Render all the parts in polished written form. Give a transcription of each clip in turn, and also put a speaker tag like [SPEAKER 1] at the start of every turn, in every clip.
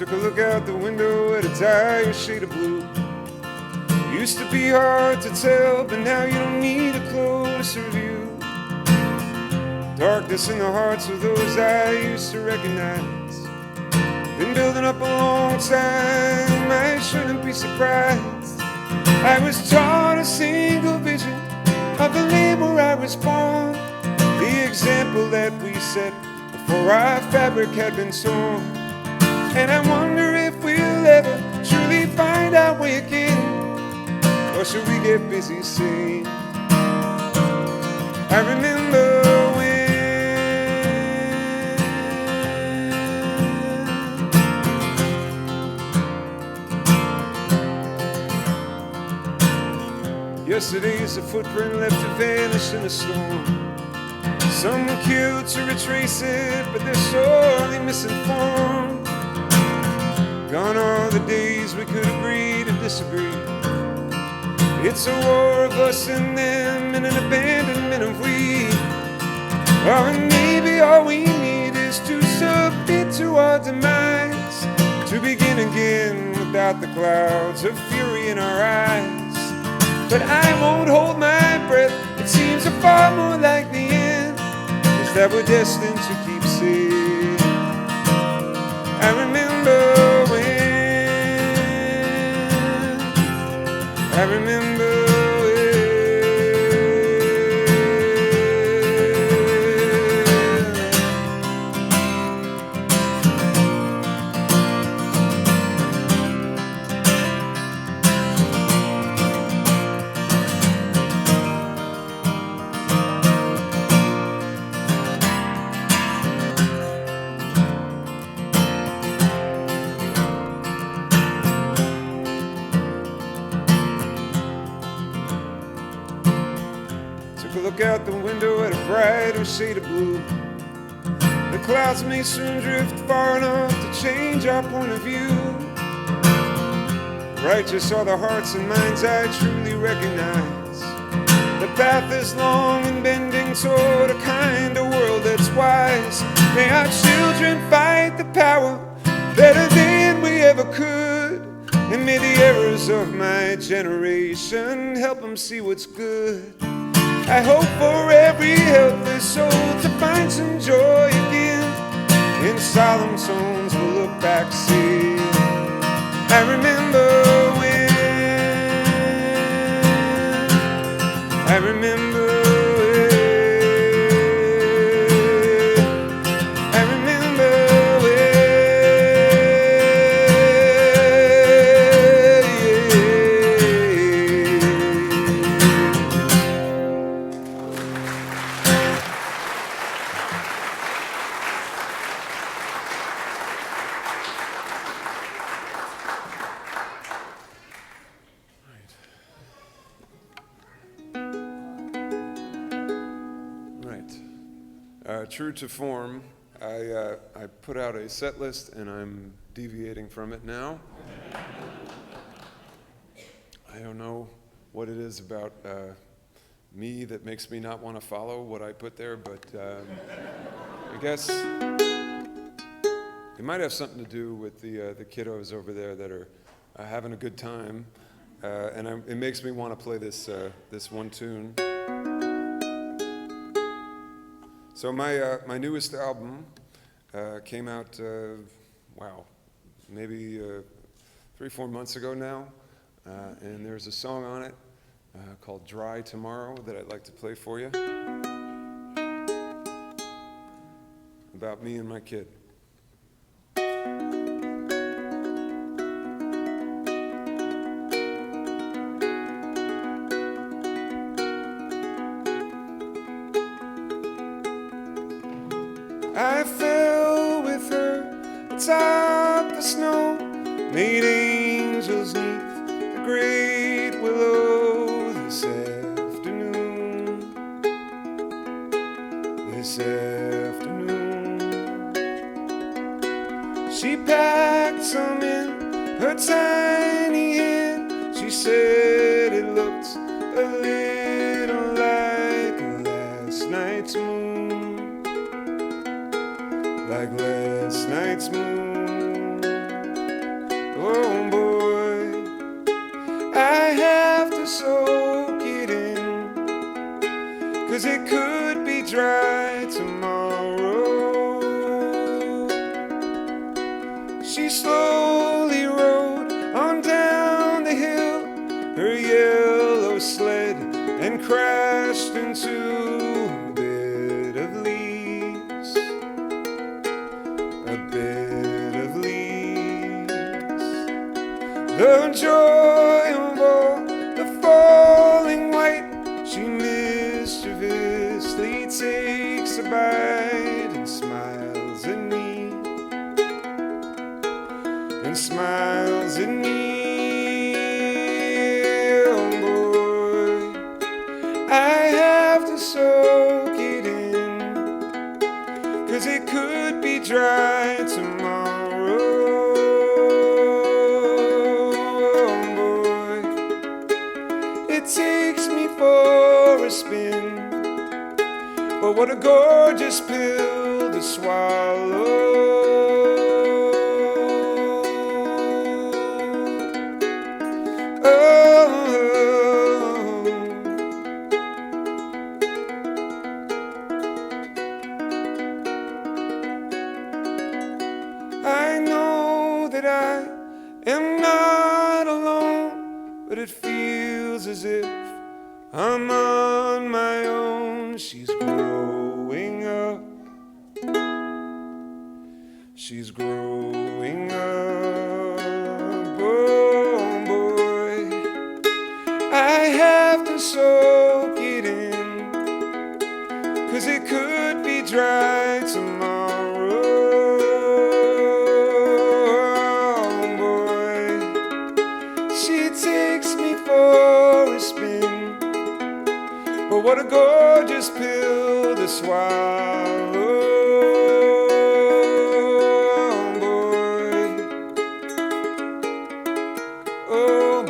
[SPEAKER 1] Took a look out the window at a dire shade of blue. Used to be hard to tell, but now you don't need a closer view. Darkness in the hearts of those I used to recognize. Been building up a long time, I shouldn't be surprised. I was taught a single vision of the land where I was born, the example that we set before our fabric had been torn. And I wonder if we'll ever truly find our way again, or should we get busy saying, I remember when. Yesterday's a footprint left to vanish in a storm. Some were killed to retrace it, but they're sorely misinformed. Gone are the days we could agree to disagree. It's a war of us and them, and an abandonment of we. Or maybe all we need is to submit to our demise, to begin again without the clouds of fury in our eyes. But I won't hold my breath, it seems a far more like the end, is that we're destined to keep saying, I remember when, I remember when. Look out the window at a brighter shade of blue. The clouds may soon drift far enough to change our point of view. Righteous are the hearts and minds I truly recognize. The path is long and bending toward a kind of world that's wise. May our children fight the power better than we ever could. And may the errors of my generation help them see what's good. I hope for every helpless soul to find some joy again. In solemn tones we'll look back, see, I remember when, I remember when, I remember when, true to form, I put out a set list and I'm deviating from it now. I don't know what it is about me that makes me not want to follow what I put there, but I guess it might have something to do with the kiddos over there that are having a good time, and it makes me want to play this one tune. So my newest album came out, maybe 3-4 months ago now, and there's a song on it called Dry Tomorrow that I'd like to play for you, about me and my kid. I fell with her atop the snow, made angels neath the great willow this afternoon. This afternoon, she packed some in her tiny hand. She said it looked a little like last night's moon, like last night's moon. have to soak it in, 'cause it could be dry tomorrow. She slowly rode on down the hill, her yellow sled, and crashed into a bed of leaves, a bed of leaves. The joy of all the falling white, she mischievously takes a bite and smiles at me, and smiles at me. Oh boy, I have to soak it in, 'cause it could be dry tomorrow. Oh boy, it takes me for a spin, but what a gorgeous pill to swallow. I know that I am not alone, but it feels as if I'm on my own. She's growing up, she's growing up. Oh boy, I have to soak it in, 'cause it could be dry tomorrow. She takes me for a spin, but what a gorgeous pill to swallow. Oh boy, oh boy.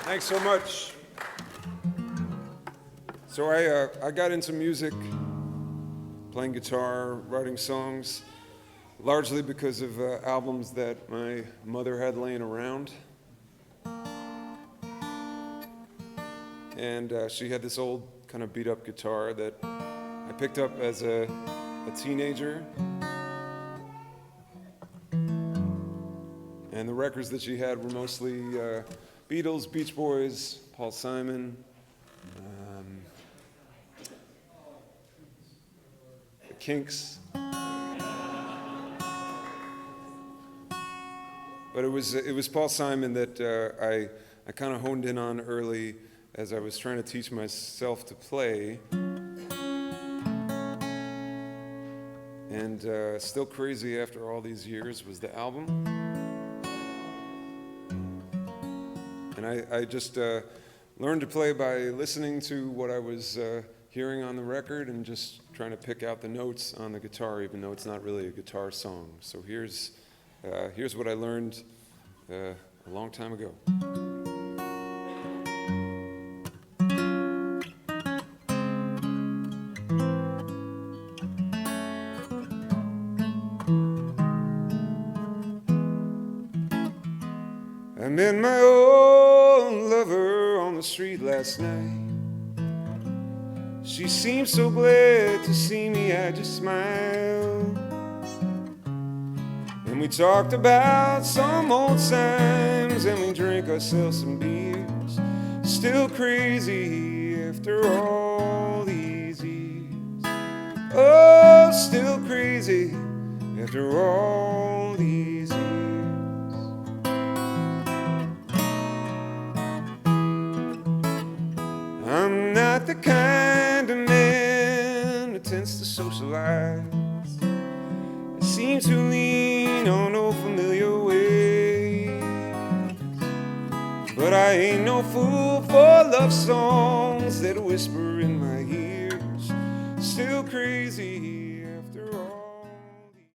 [SPEAKER 1] Thanks so much. So I got into music, playing guitar, writing songs, largely because of albums that my mother had laying around. And she had this old kind of beat up guitar that I picked up as a teenager. And the records that she had were mostly Beatles, Beach Boys, Paul Simon, the Kinks. But it was Paul Simon that I kind of honed in on early as I was trying to teach myself to play. And Still Crazy After All These Years was the album. And I just learned to play by listening to what I was hearing on the record and just trying to pick out the notes on the guitar, even though it's not really a guitar song. So here's what I learned a long time ago. I met my old lover on the street last night. She seemed so glad to see me, I just smiled. And we talked about some old times, and we drank ourselves some beers. Still crazy after all these years. Oh, still crazy after all these years. I'm not the kind of man who tends to socialize. I seem to lean on old familiar ways. But I ain't no fool for love songs that whisper in my ears. Still crazy after all.